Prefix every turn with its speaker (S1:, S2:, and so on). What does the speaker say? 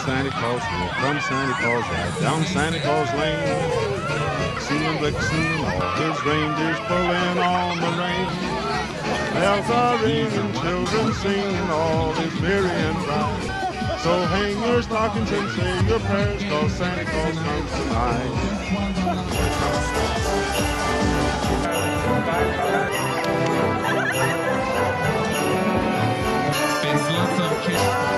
S1: Santa Claus, here comes Santa Claus, right down Santa Claus Lane. Seeing Blitzen, all his reindeers pulling on the rein. Bells are ringing, children singing, all is merry and bright. So hang your stockings and say your prayers, 'cause Santa Claus comes tonight.
S2: There's lots of kids.